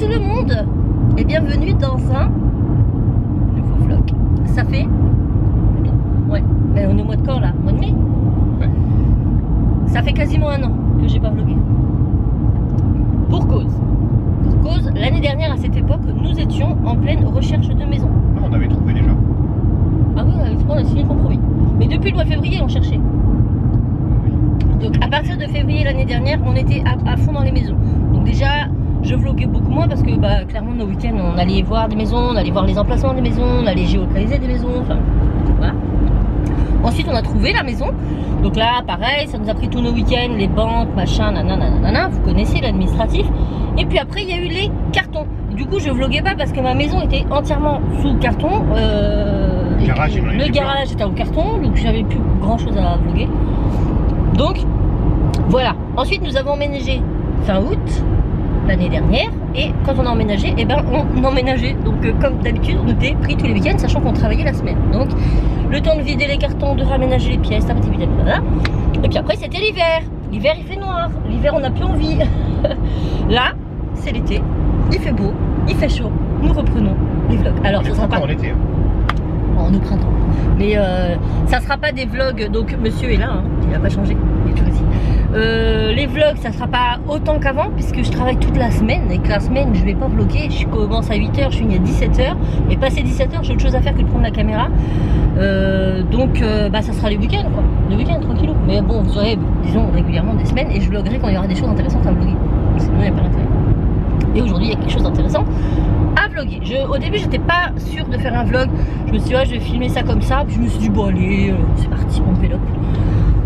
tout le monde et bienvenue dans un nouveau vlog. Ça fait... Ouais, mais on est au mois de quand là? Mois de mai? Ouais. Ça fait quasiment un an que j'ai pas vlogué. Pour cause, l'année dernière à cette époque, nous étions en pleine recherche de maison. Non, on avait trouvé déjà. Ah oui, on a signé le compromis. Mais depuis le mois de février, on cherchait. Donc à partir de février l'année dernière, on était à fond dans les maisons. Donc déjà, je vloguais beaucoup moins parce que bah, clairement nos week-ends, on allait voir des maisons, on allait voir les emplacements des maisons, on allait géolocaliser des maisons, enfin voilà. Ensuite on a trouvé la maison. Donc là pareil, ça nous a pris tous nos week-ends, les banques, machin, nanana, vous connaissez l'administratif. Et puis après il y a eu les cartons. Du coup je vloguais pas parce que ma maison était entièrement sous carton. Le garage était en carton, donc j'avais plus grand chose à vloguer. Donc voilà. Ensuite nous avons emménagé fin août l'année dernière, et quand on a emménagé, eh ben on emménageait. Donc comme d'habitude on était pris tous les week-ends, sachant qu'on travaillait la semaine. Donc le temps de vider les cartons, de raménager les pièces, et puis après c'était l'hiver. L'hiver il fait noir, l'hiver on n'a plus envie. Là c'est l'été, il fait beau, il fait chaud, nous reprenons les vlogs. Alors ça sera pas en été, bon, au printemps, mais ça sera pas des vlogs. Donc monsieur est là, hein, il a pas changé, il est toujours ici. Les vlogs ça sera pas autant qu'avant puisque je travaille toute la semaine et que la semaine je vais pas vlogger. Je commence à 8h, je finis à 17h, et passé 17h j'ai autre chose à faire que de prendre la caméra. Donc bah ça sera les week-ends quoi, les week-ends tranquillou. Mais bon vous aurez disons régulièrement des semaines et je vloggerai quand il y aura des choses intéressantes à vlogger, sinon il n'y a pas d'intérêt. Et aujourd'hui il y a quelque chose d'intéressant à vlogger. Au début j'étais pas sûre de faire un vlog, je me suis dit ouais, je vais filmer ça comme ça, puis je me suis dit bon allez c'est parti, on pélope,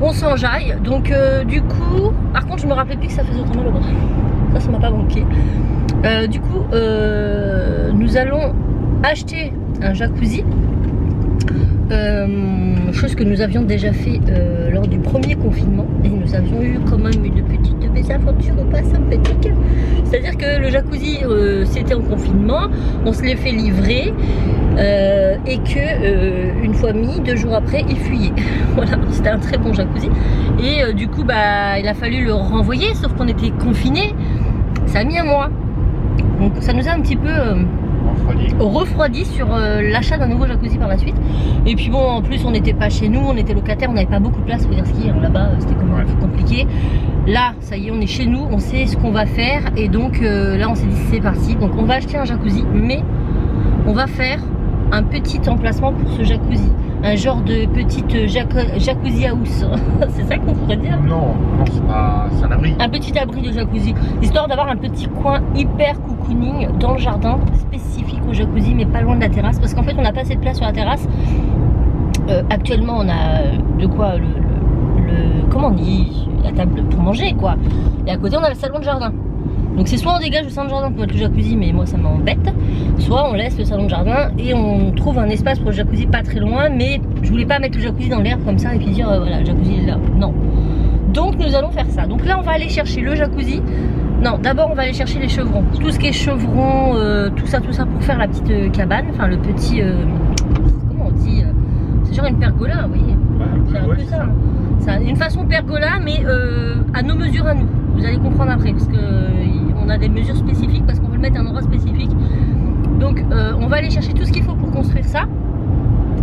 on s'enjaille. Donc du coup, par contre je me rappelais plus que ça faisait autant mal au bras, ça m'a pas manqué. Du coup nous allons acheter un jacuzzi, chose que nous avions déjà fait lors du premier confinement, et nous avions eu quand même une petite mésaventure au pas sympathique. C'est à dire que le jacuzzi c'était en confinement, on se l'est fait livrer et que une fois mis, 2 jours après il fuyait. Voilà, c'était un très bon jacuzzi et du coup bah il a fallu le renvoyer, sauf qu'on était confinés, ça a mis un mois, donc ça nous a un petit peu refroidi sur l'achat d'un nouveau jacuzzi par la suite. Et puis bon, en plus on n'était pas chez nous, on était locataire, on n'avait pas beaucoup de place, faut dire ce qu'il y a là-bas, c'était quand même compliqué. Là ça y est, on est chez nous, on sait ce qu'on va faire, et donc là on s'est dit c'est parti. Donc on va acheter un jacuzzi, mais on va faire un petit emplacement pour ce jacuzzi, un genre de petite jacuzzi house. C'est ça qu'on pourrait dire? Non, c'est un abri. Un petit abri de jacuzzi, histoire d'avoir un petit coin hyper cocooning dans le jardin, spécifique au jacuzzi, mais pas loin de la terrasse, parce qu'en fait on n'a pas assez de place sur la terrasse. Actuellement on a de quoi comment on dit, la table pour manger quoi, et à côté on a le salon de jardin. Donc c'est soit on dégage le salon de jardin pour mettre le jacuzzi, mais moi ça m'embête, soit on laisse le salon de jardin et on trouve un espace pour le jacuzzi pas très loin. Mais je voulais pas mettre le jacuzzi dans l'herbe comme ça et puis dire voilà, le jacuzzi est là, non. Donc nous allons faire ça. Donc là on va aller chercher le jacuzzi. Non, d'abord on va aller chercher les chevrons, tout ce qui est chevrons, tout ça pour faire la petite cabane, enfin le petit comment on dit, c'est genre une pergola, vous voyez, c'est un peu ça. C'est une façon pergola, mais à nos mesures à nous. Vous allez comprendre après, parce que on a des mesures spécifiques, parce qu'on veut le mettre à un endroit spécifique. Donc on va aller chercher tout ce qu'il faut pour construire ça.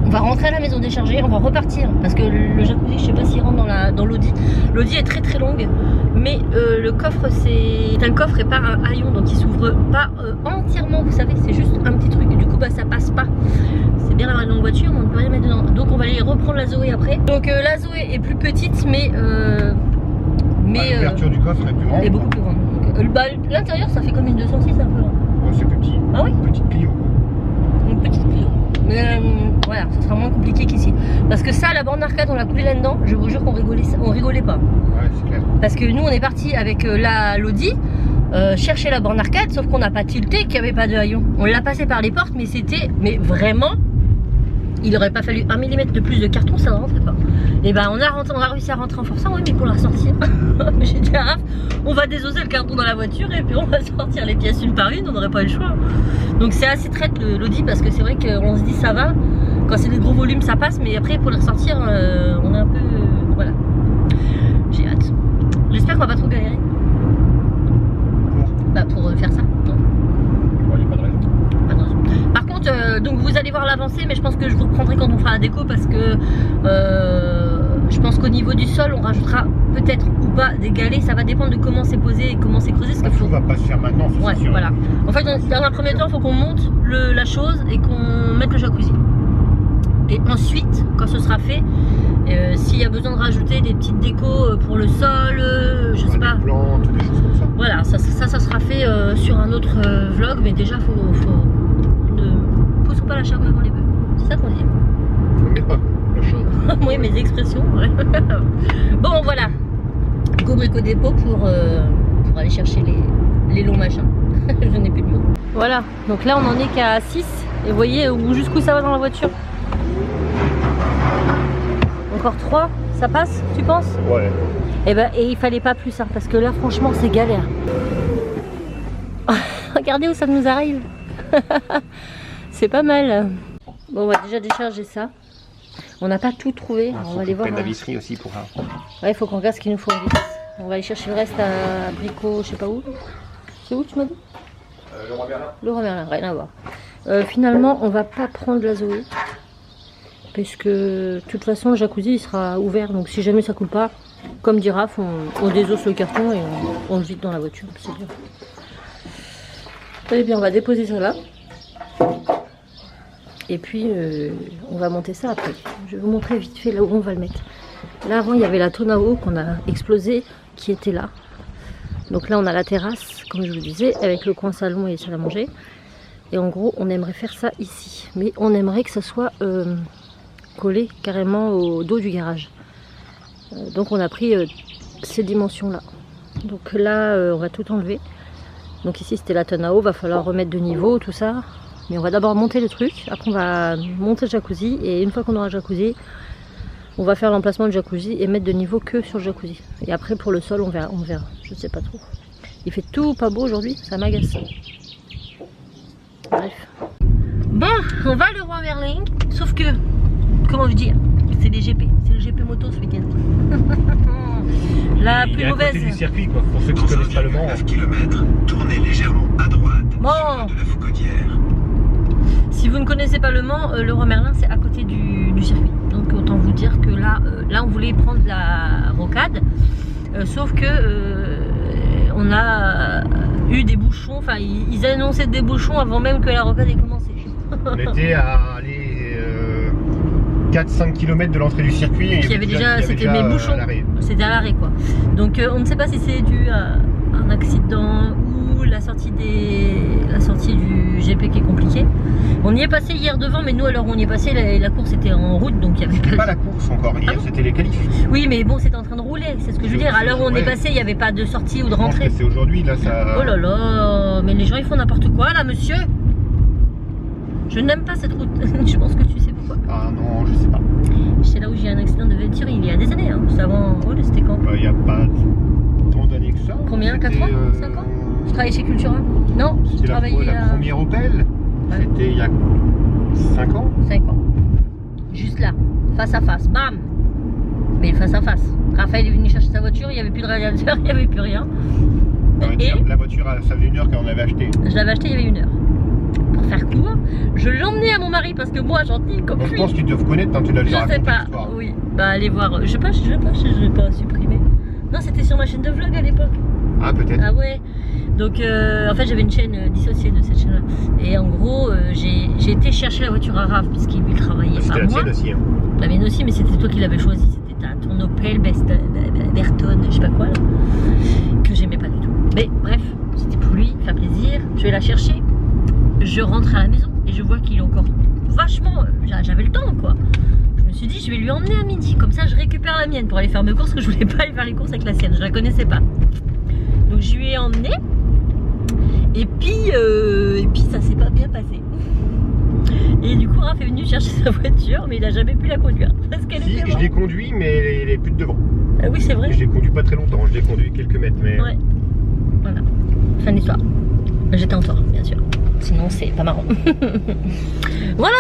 On va rentrer à la maison déchargée, on va repartir, parce que le jacuzzi, je sais pas s'il rentre dans l'audi. L'audi est très très longue, mais le coffre c'est un coffre et pas un haillon, donc il s'ouvre pas entièrement, vous savez, c'est juste un petit truc. Du coup bah ça passe pas. C'est bien d'avoir une longue voiture, mais on ne peut rien mettre dedans. Donc on va aller reprendre la Zoé après. Donc la Zoé est plus petite, mais l'ouverture du coffre est plus grande. Elle est beaucoup plus grande. Bah, l'intérieur ça fait comme une 206, un peu. Ouais, c'est plus petit. Ah oui, une petite Clio. Une petite Clio. Mais voilà, ça sera moins compliqué qu'ici. Parce que ça, la borne d'arcade, on l'a coulé là-dedans. Je vous jure qu'on rigolait pas. Ouais, c'est clair. Parce que nous, on est parti avec l'Audi chercher la borne arcade, sauf qu'on n'a pas tilté, qu'il n'y avait pas de haillon. On l'a passé par les portes, mais c'était, mais vraiment, il aurait pas fallu 1 mm de plus de carton, ça ne rentrait pas. Et ben on a réussi à rentrer en forçant, oui, mais pour la ressortir, j'ai dit à Raph, on va désosser le carton dans la voiture et puis on va sortir les pièces une par une, on n'aurait pas eu le choix. Donc c'est assez traite l'Audi, parce que c'est vrai qu'on se dit ça va, quand c'est des gros volumes ça passe, mais après pour les ressortir, on est un peu, voilà. J'ai hâte. J'espère qu'on va pas trop galérer. Bah pour faire ça, non. avancé, mais je pense que je vous reprendrai quand on fera la déco parce que je pense qu'au niveau du sol, on rajoutera peut-être ou pas des galets. Ça va dépendre de comment c'est posé et comment c'est creusé. Tout va pas se faire maintenant, ouais, c'est sûr. Voilà. En fait, dans un premier temps, il faut qu'on monte la chose et qu'on mette le jacuzzi. Et ensuite, quand ce sera fait, s'il y a besoin de rajouter des petites décos pour le sol, je sais pas. Des plantes, des choses comme ça. Voilà, ça sera fait sur un autre vlog, mais déjà, ne poussons pas la charrue avant les bœufs. C'est ça qu'on dit. Ne mets pas la chose. Oui, mes expressions. Ouais. Bon, voilà. Go Brico Dépôt pour aller chercher les longs machins. Je n'ai plus de mots. Voilà, donc là, on en est qu'à 6. Et vous voyez jusqu'où ça va dans la voiture. Encore 3, ça passe, tu penses? Ouais. Et il fallait pas plus, hein, parce que là, franchement, c'est galère. Regardez où ça nous arrive. C'est pas mal. Bon, on va déjà décharger ça. On n'a pas tout trouvé. Alors, on va aller voir. La visserie aussi pour un. Ouais, il faut qu'on regarde ce qu'il nous faut en vis. On va aller chercher le reste à Brico, je sais pas où. C'est où tu m'as dit? Le Roi Merlin. Le Roi Merlin, rien à voir. Finalement, on va pas prendre la Zoé. Parce que de toute façon, le jacuzzi il sera ouvert. Donc si jamais ça coule pas, comme dit Raph, on désosse le carton et on le vide dans la voiture. C'est bien. Eh bien, on va déposer ça là. Et puis, on va monter ça après. Je vais vous montrer vite fait là où on va le mettre. Là, avant, il y avait la tonne à eau qu'on a explosée qui était là. Donc là, on a la terrasse, comme je vous disais, avec le coin salon et salle à manger. Et en gros, on aimerait faire ça ici. Mais on aimerait que ça soit collé carrément au dos du garage. Donc on a pris ces dimensions-là. Donc là, on va tout enlever. Donc ici, c'était la tonne à eau. Va falloir remettre de niveau, tout ça. Mais on va d'abord monter le truc. Après, on va monter le jacuzzi. Et une fois qu'on aura le jacuzzi, on va faire l'emplacement du jacuzzi et mettre de niveau que sur le jacuzzi. Et après, pour le sol, on verra. Je sais pas trop. Il fait tout pas beau aujourd'hui. Ça m'agace. Bref. Bon, on va le Roi Merlin. Sauf que, comment vous dire, c'est les GP. C'est le GP moto ce week-end. La plus mauvaise. Du circuit, quoi. Pour ceux qui connaissent pas le Mans. 9 km, tournez légèrement à droite. Bon. De la Foucaudière. Si vous ne connaissez pas le Mans, le Roi Merlin c'est à côté du circuit. Donc autant vous dire que là on voulait prendre la rocade. Sauf que on a eu des bouchons. Enfin, ils annonçaient des bouchons avant même que la rocade ait commencé. On était à aller 4-5 km de l'entrée du circuit. Et il y avait déjà, c'était mes bouchons. C'était à l'arrêt quoi. Donc on ne sait pas si c'est dû à un accident ou la sortie du GP qui est compliquée. On y est passé hier devant, mais nous alors on y est passé, la course était en route donc il y avait pas la course encore hier, c'était les qualifs. Oui, mais bon, c'était en train de rouler, c'est ce que je veux dire. À l'heure où on est passé, il n'y avait pas de sortie ou de rentrée. C'est aujourd'hui là ça. Oh là là, mais les gens ils font n'importe quoi là, monsieur. Je n'aime pas cette route. Je pense que tu sais pourquoi. Ah non, je sais pas. C'est là où j'ai eu un accident de voiture il y a des années, hein. Juste avant. Oh, c'était quand? Il n'y a pas tant d'années que ça. Combien? 4 ans? 5 ans? Tu travaillais chez Cultura? Non, je c'était travaillais la première Opel. Ouais. C'était il y a 5 ans. 5 ans. Juste là, face à face, bam. Mais face à face. Raphaël est venu chercher sa voiture, il n'y avait plus de radiateur, il n'y avait plus rien. Et la voiture, ça faisait 1 heure quand on l'avait achetée. Je l'avais achetée il y avait 1 heure. Pour faire court, je l'emmenais à mon mari parce que moi j'en dis comme je pense qu'ils doivent connaître quand tu l'as déjà raconté. Je sais pas, oui. Bah allez voir, je sais pas, je l'ai pas supprimé. Non, c'était sur ma chaîne de vlog à l'époque. Ah peut-être. Ah ouais. Donc en fait j'avais une chaîne dissociée de cette chaîne-là. Et en gros j'ai été chercher la voiture à Raph puisqu'il lui travaillait pas moi. C'était la tienne aussi. Hein. La mienne aussi, mais c'était toi qui l'avais choisi. C'était ton Opel Berton, je sais pas quoi là, que j'aimais pas du tout. Mais bref, c'était pour lui, faire plaisir. Je vais la chercher. Je rentre à la maison et je vois qu'il est encore vachement. J'avais le temps quoi. Je me suis dit je vais lui emmener à midi. Comme ça je récupère la mienne pour aller faire mes courses, parce que je voulais pas aller faire les courses avec la sienne. Je la connaissais pas. Donc je lui ai emmené. Et puis ça s'est pas bien passé. Et du coup Raph est venu chercher sa voiture, mais il a jamais pu la conduire. Parce qu'elle était je l'ai conduit, mais elle est plus de devant. Ah oui, c'est vrai. Je l'ai conduit pas très longtemps, je l'ai conduit quelques mètres. Mais... Ouais. Voilà. Fin de l'histoire. J'étais en tort, bien sûr. Sinon, c'est pas marrant. Voilà.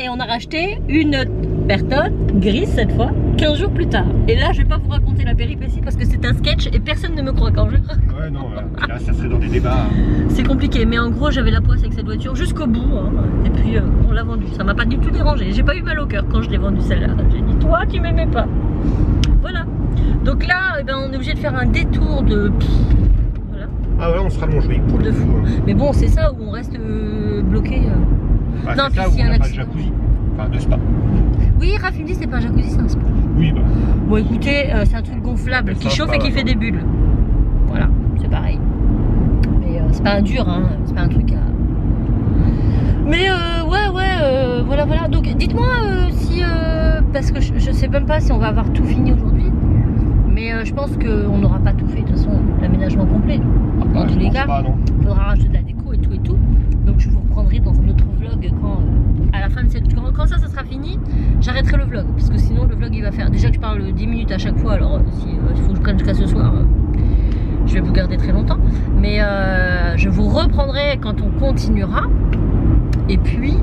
Et on a racheté une Berton grise cette fois. 15 jours plus tard. Et là, je vais pas vous raconter la péripétie parce que c'est un sketch et personne ne me croit quand je le raconte. Ouais, non, là, ça serait dans des débats. C'est compliqué, mais en gros, j'avais la poisse avec cette voiture jusqu'au bout. Hein. Et puis, on l'a vendue. Ça m'a pas du tout dérangé. J'ai pas eu mal au cœur quand je l'ai vendue celle-là. J'ai dit, toi, tu m'aimais pas. Voilà. Donc là, eh ben, on est obligé de faire un détour de. Voilà. Ah ouais, on se rallonge, oui, pour le De coup. fou. Mais bon, c'est ça où on reste bloqué. Ah, Non, c'est ça puis où s'il y a on un n'a pas de accident. jacuzzi. Enfin, de spa. Oui, Raph, il me dit c'est pas un jacuzzi, c'est un spa. Oui, bah. Bon, écoutez, c'est un truc gonflable qui Ça, chauffe pas et qui mal. fait des bulles. Voilà, c'est pareil. Mais c'est pas un dur, hein. C'est pas un truc à. Mais voilà. Donc, dites-moi si. Parce que je sais même pas si on va avoir tout fini aujourd'hui. Mais je pense qu'on n'aura pas tout fait. De toute façon, l'aménagement complet. Dans tous les cas, il faudra rajouter de la déco et tout. Donc, je vous reprendrai dans un autre vlog quand. À la fin de cette. Quand ça sera fini, j'arrêterai le vlog. Parce que sinon, le vlog il va faire. Déjà que je parle 10 minutes à chaque fois, alors si il faut que je prenne jusqu'à ce soir, je vais vous garder très longtemps. Mais je vous reprendrai quand on continuera. Et puis,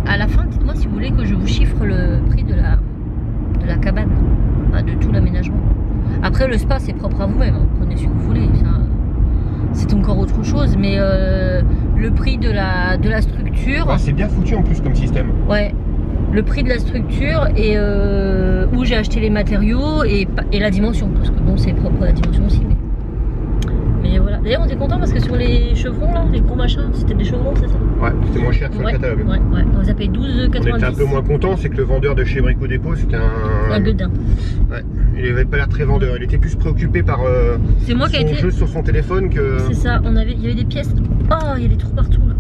à la fin, dites-moi si vous voulez que je vous chiffre le prix de la cabane, enfin, de tout l'aménagement. Après, le spa, c'est propre à vous-même. Hein. Prenez ce que vous voulez. C'est encore autre chose. Mais le prix de la structure. Ouais, c'est bien foutu en plus comme système. Ouais. Le prix de la structure et où j'ai acheté les matériaux et la dimension. Parce que bon, c'est propre à la dimension aussi. Mais voilà. D'ailleurs, on était content parce que sur les chevrons, là, les gros machins, c'était des chevrons, c'est ça? Ouais, c'était moins cher que sur le catalogue. Ouais. On les a payé 12,90. On était un peu moins content, c'est que le vendeur de chez Brico Dépôt, c'était un gueudin. Ouais, il avait pas l'air très vendeur. Il était plus préoccupé par c'est moi qui a son été. jeu sur son téléphone que. C'est ça. Il y avait des pièces. Oh, il y a des trous partout là.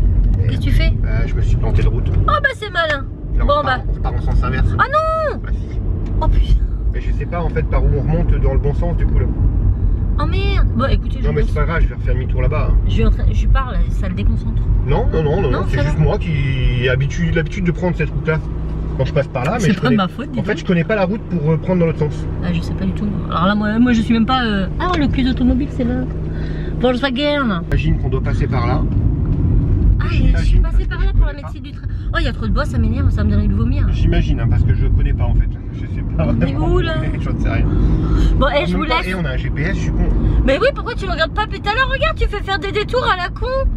Qu'est-ce que tu fais? Je me suis planté de route. Oh bah c'est malin. Là, Bon, on part en sens inverse. Ah non. Bah si. Oh putain. Mais je sais pas en fait par où on remonte dans le bon sens du coup là. Oh merde. Bon écoutez, Non mais c'est pas grave, je vais refaire demi-tour là-bas. je parle, ça le déconcentre. Non, c'est ça juste va. moi qui ai l'habitude de prendre cette route-là. Quand je passe par là, mais C'est je pas connais. de ma faute. En fait, je connais pas la route pour prendre dans l'autre sens. Ah, je sais pas du tout. Alors là, moi je suis même pas. Ah, le plus automobile, c'est là. Volkswagen. J'imagine qu'on doit passer par là. Ah, je suis passée par là pour la médecine du train. Oh, il y a trop de bois, ça m'énerve, ça me donne envie de vomir. J'imagine, hein, parce que je connais pas en fait. Je sais pas. On est où, là? Je ne sais rien. Bon, je vous laisse. Et on a un GPS, je suis con. Mais oui, pourquoi tu le regardes pas? Puis tout à l'heure, regarde, tu fais faire des détours à la con.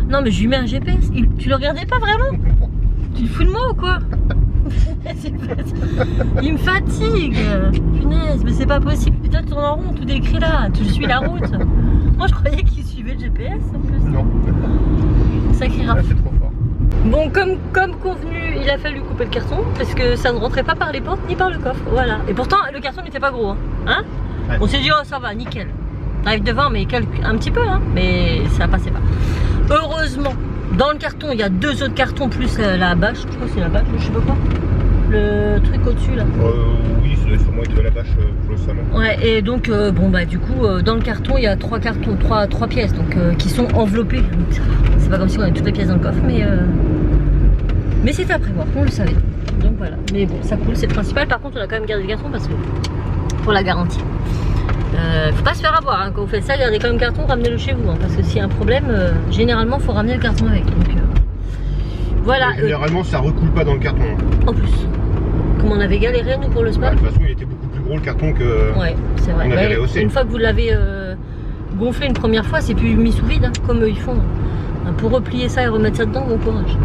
Non, mais je lui mets un GPS. Tu le regardais pas vraiment? Tu te fous de moi ou quoi? Il me fatigue. Punaise, mais c'est pas possible. Putain, tu tournes en rond, tout écrit là. Tu suis la route. Moi, je croyais qu'il suivait le GPS en plus. Non. Sacré rap. C'est trop fort. Bon, comme convenu, il a fallu couper le carton parce que ça ne rentrait pas par les portes ni par le coffre. Voilà. Et pourtant, le carton n'était pas gros. Hein Ouais. On s'est dit, oh, ça va, nickel. T'arrives devant, mais un petit peu, hein. Mais ça passait pas. Heureusement, dans le carton, il y a 2 autres cartons plus la bâche. Je crois que c'est la bâche, je sais pas quoi. Le truc au-dessus là. Oui, ça doit sûrement être la bâche pour le salon. Ouais, et donc, bon, bah, du coup, dans le carton, il y a 3 cartons, 3 pièces donc, qui sont enveloppées. C'est pas comme si on avait toutes les pièces dans le coffre, mais c'était à prévoir, on le savait. Donc voilà, mais bon, ça coule, c'est le principal. Par contre, on a quand même gardé le carton parce que pour la garantie. Faut pas se faire avoir, hein. Quand vous faites ça, gardez quand même le carton, ramenez-le chez vous, hein, parce que s'il y a un problème, généralement, faut ramener le carton avec. Donc voilà. Généralement, ça recoule pas dans le carton. En plus, comme on avait galéré nous pour le spa. De toute façon, il était beaucoup plus gros le carton que. Ouais, c'est vrai. On avait Ouais, rehaussé. une fois que vous l'avez gonflé une première fois, c'est plus mis sous vide, hein, comme eux ils font. Pour replier ça et remettre ça dedans, bon courage.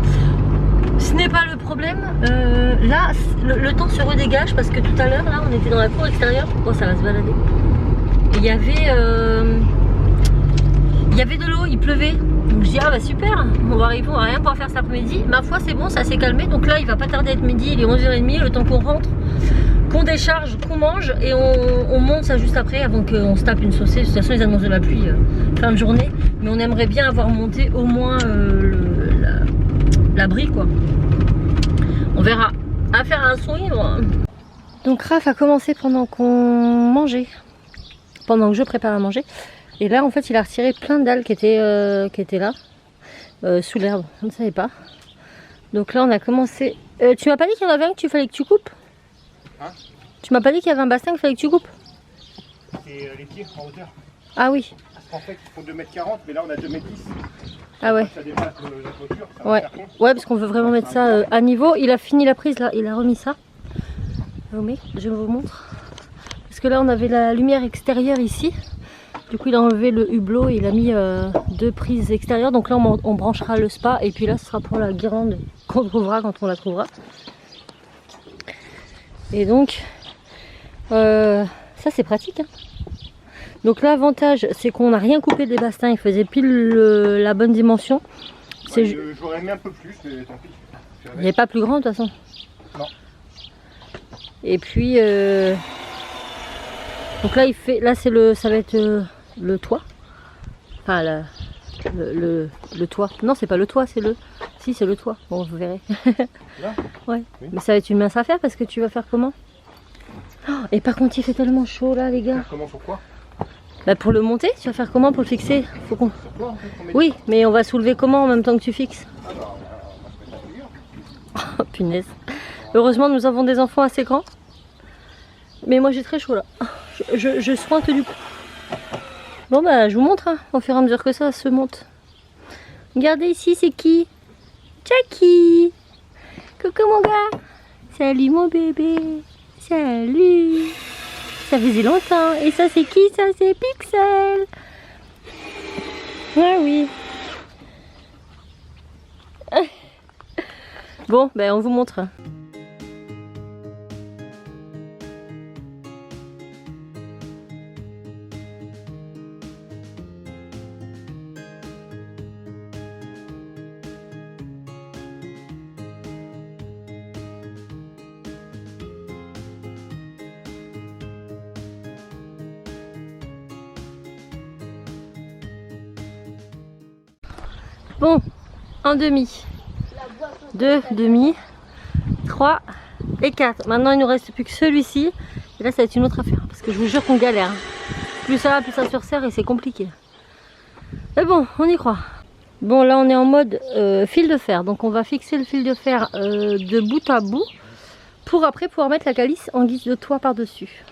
Ce n'est pas le problème. Là, le temps se redégage parce que tout à l'heure, là, on était dans la cour extérieure. Oh, ça va se balader. Et il y avait de l'eau, il pleuvait. Donc je dis, ah bah super, on va arriver, on va rien pouvoir faire cet après-midi. Ma foi, c'est bon, ça s'est calmé. Donc là, il va pas tarder à être midi, il est 11h30, le temps qu'on rentre, qu'on décharge, qu'on mange et on monte ça juste après avant qu'on se tape une saucée. De toute façon, ils annoncent de la pluie fin de journée. Mais on aimerait bien avoir monté au moins l'abri, quoi. On verra. À faire un son libre. Donc Raph a commencé pendant qu'on mangeait. Pendant que je prépare à manger. Et là, en fait, il a retiré plein de dalles qui étaient là, sous l'herbe. Je ne savais pas. Donc là, on a commencé. Tu m'as pas dit qu'il y en avait un qu'il fallait que tu coupes? Hein? Tu m'as pas dit qu'il y avait un bassin qu'il fallait que tu coupes? C'est les pieds en hauteur. Ah oui. Parce qu'en fait, il faut 2,40 m, mais là, on a 2,10 m. Ah ouais. Ça dépasse la clôture. Ça va Ouais. faire con. Ouais, parce qu'on veut vraiment mettre ça à niveau. Il a fini la prise là, il a remis ça. Je vous montre. que là on avait la lumière extérieure ici. Du coup il a enlevé le hublot et il a mis 2 prises extérieures. Donc là on branchera le spa et puis là ce sera pour la guirlande qu'on trouvera quand on la trouvera. Et donc ça c'est pratique hein. Donc l'avantage c'est qu'on n'a rien coupé des bastins, il faisait pile la bonne dimension. Ouais, j'aurais aimé un peu plus mais tant pis. Il n'est pas plus grand de toute façon. Non. Et puis donc là il fait, là c'est ça va être le toit. Enfin le toit. Non c'est pas le toit, c'est le. Si c'est le toit. Bon vous verrez. Là ouais. Oui. Mais ça va être une mince affaire parce que tu vas faire comment? Oh, et par contre il fait tellement chaud là les gars. Comment sur quoi? Bah pour le monter, tu vas faire comment pour le fixer? Faut qu'on. Sur quoi en fait, Oui, mais on va soulever comment en même temps que tu fixes? Ah bah on va se mettre à figure. Oh punaise. Heureusement nous avons des enfants assez grands. Mais moi j'ai très chaud là. Je sointe du coup. Bon bah je vous montre hein, au fur et à mesure que ça se monte. Regardez ici c'est qui? Jackie. Coucou mon gars. Salut mon bébé. Salut. Ça faisait longtemps. Et ça c'est qui? Ça c'est Pixel. Ah oui. Bon ben on vous montre. Bon, un demi, 2 demi, 3 et 4. Maintenant il nous reste plus que celui-ci. Et là ça va être une autre affaire. Parce que je vous jure qu'on galère. Plus ça va, plus ça surserre et c'est compliqué. Mais bon, on y croit. Bon là on est en mode fil de fer. Donc on va fixer le fil de fer de bout à bout. Pour après pouvoir mettre la calice en guise de toit par-dessus.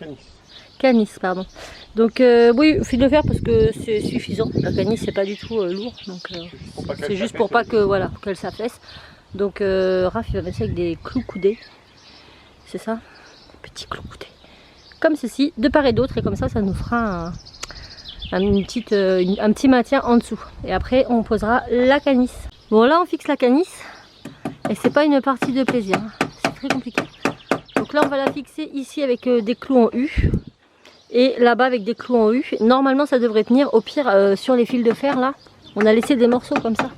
Canis, pardon. Donc oui, fil de fer parce que c'est suffisant. La canis c'est pas du tout lourd, donc c'est juste pour pas que voilà qu'elle s'affaisse. Donc Raph il va mettre ça avec des clous coudés, c'est ça, des petits clous coudés, comme ceci, de part et d'autre, et comme ça nous fera un petit maintien en dessous. Et après on posera la canis. Bon là on fixe la canis et c'est pas une partie de plaisir, hein. C'est très compliqué. Donc là on va la fixer ici avec des clous en U. Et là-bas avec des clous en U. Normalement ça devrait tenir. Au pire sur les fils de fer là, on a laissé des morceaux comme ça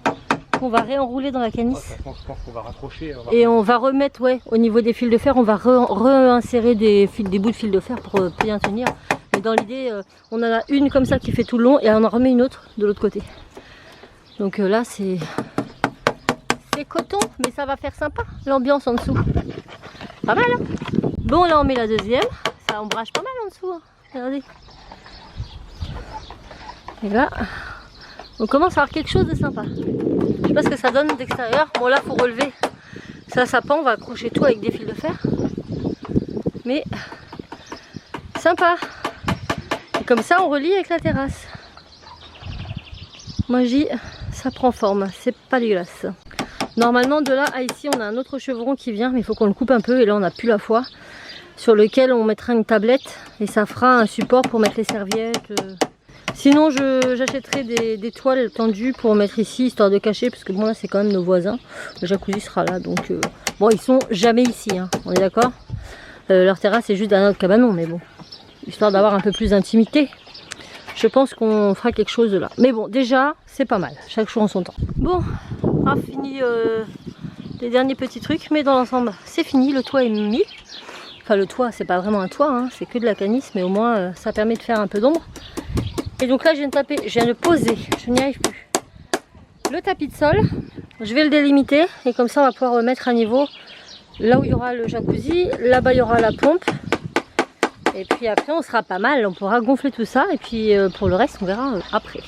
qu'on va réenrouler dans la canisse. Je pense qu'on va raccrocher. Et on va remettre, ouais, au niveau des fils de fer, on va réinsérer des bouts de fil de fer pour bien tenir. Mais dans l'idée, on en a une comme ça qui fait tout le long et on en remet une autre de l'autre côté. Donc là c'est coton, mais ça va faire sympa l'ambiance en dessous. Pas mal hein. Bon là on met la deuxième, ça ombrage pas mal en dessous hein. Regardez. Et là, on commence à avoir quelque chose de sympa. Je sais pas ce que ça donne d'extérieur. Bon là, faut relever. Ça pend, on va accrocher tout avec des fils de fer. Mais sympa. Et comme ça, on relie avec la terrasse. Moi, je dis, ça prend forme. C'est pas dégueulasse. Normalement, de là à ici, on a un autre chevron qui vient, mais il faut qu'on le coupe un peu. Et là, on n'a plus la foi. Sur lequel on mettra une tablette et ça fera un support pour mettre les serviettes. Sinon j'achèterai des toiles tendues pour mettre ici histoire de cacher, parce que bon là c'est quand même nos voisins. Le jacuzzi sera là donc bon ils sont jamais ici hein, on est d'accord. Leur terrasse est juste derrière notre cabanon, mais bon, histoire d'avoir un peu plus d'intimité, je pense qu'on fera quelque chose de là. Mais bon déjà c'est pas mal, chaque jour en son temps. Bon, on a fini les derniers petits trucs, mais dans l'ensemble c'est fini, le toit est mis. Enfin le toit c'est pas vraiment un toit hein, c'est que de la canisse, mais au moins ça permet de faire un peu d'ombre. Et donc là je viens de poser, je n'y arrive plus, le tapis de sol. Je vais le délimiter et comme ça on va pouvoir remettre à niveau là où il y aura le jacuzzi. Là-bas il y aura la pompe. Et puis après on sera pas mal, on pourra gonfler tout ça. Et puis pour le reste on verra après.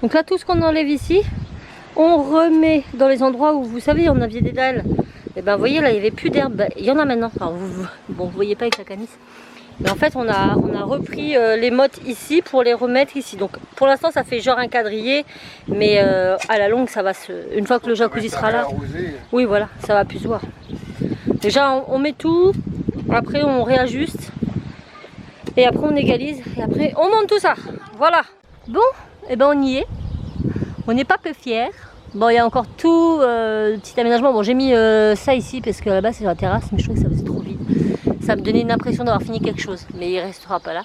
Donc là, tout ce qu'on enlève ici, on remet dans les endroits où, vous savez, on avait des dalles. Et ben, vous voyez, là, il n'y avait plus d'herbe. Il y en a maintenant. Alors, vous voyez pas avec la canisse. Mais en fait, on a repris les mottes ici pour les remettre ici. Donc, pour l'instant, ça fait genre un quadrillé. Mais à la longue, ça va se... Une fois que le jacuzzi sera là... Oui, voilà, ça va plus se voir. Déjà, on met tout. Après, on réajuste. Et après, on égalise. Et après, on monte tout ça. Voilà. Bon, et ben on y est. On n'est pas peu fiers. Bon, il y a encore tout petit aménagement. Bon, j'ai mis ça ici parce que là-bas c'est sur la terrasse, mais je trouvais que ça faisait trop vide. Ça me donnait une impression d'avoir fini quelque chose, mais il restera pas là.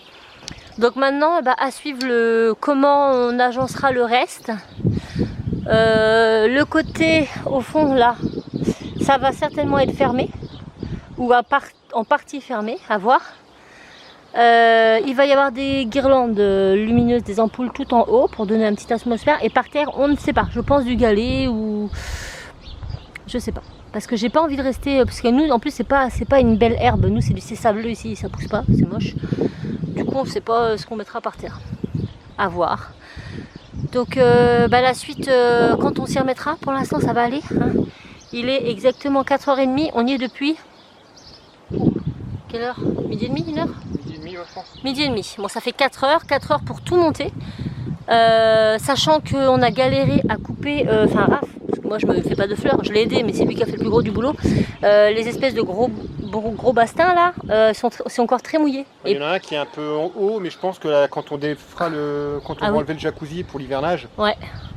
Donc maintenant, bah, à suivre comment on agencera le reste. Le côté au fond là, ça va certainement être fermé ou en partie fermé, à voir. Il va y avoir des guirlandes lumineuses, des ampoules tout en haut pour donner une petite atmosphère, et par terre on ne sait pas, je pense du galet ou je sais pas, parce que j'ai pas envie de rester, parce que nous en plus c'est pas une belle herbe, nous c'est sableux ici, ça pousse pas, c'est moche, du coup on sait pas ce qu'on mettra par terre, à voir. Donc bah, la suite quand on s'y remettra, pour l'instant ça va aller, hein. Il est exactement 4h30, on y est depuis quelle heure? Midi et demi, 1h? Midi et demi. Bon, ça fait 4 heures pour tout monter. Sachant qu'on a galéré à couper, enfin Raph, parce que moi je me fais pas de fleurs, je l'ai aidé, mais c'est lui qui a fait le plus gros du boulot. Les espèces de gros bastins là sont encore très mouillés. Il y en a un qui est un peu en haut, mais je pense que là, quand on défera quand on va enlever le jacuzzi pour l'hivernage, ouais,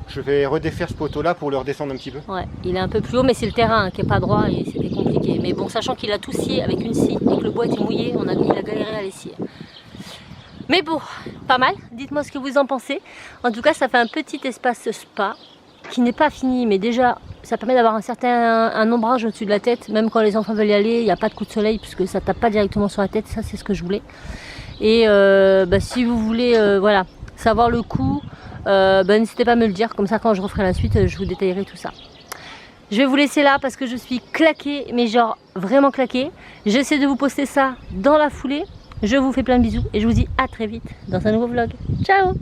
je vais redéfaire ce poteau là pour le redescendre un petit peu. Ouais, il est un peu plus haut, mais c'est le terrain qui est pas droit et c'était compliqué. Mais bon, sachant qu'il a tout scié avec une scie et que le bois était mouillé, il a galéré à les scier. Mais bon, pas mal. Dites-moi ce que vous en pensez. En tout cas, ça fait un petit espace spa qui n'est pas fini, mais déjà, ça permet d'avoir un ombrage au-dessus de la tête. Même quand les enfants veulent y aller, il n'y a pas de coup de soleil puisque ça tape pas directement sur la tête. Ça, c'est ce que je voulais. Et bah, si vous voulez, voilà, savoir le coût, bah, n'hésitez pas à me le dire. Comme ça, quand je referai la suite, je vous détaillerai tout ça. Je vais vous laisser là parce que je suis claquée, mais genre vraiment claquée. J'essaie de vous poster ça dans la foulée. Je vous fais plein de bisous et je vous dis à très vite dans un nouveau vlog. Ciao!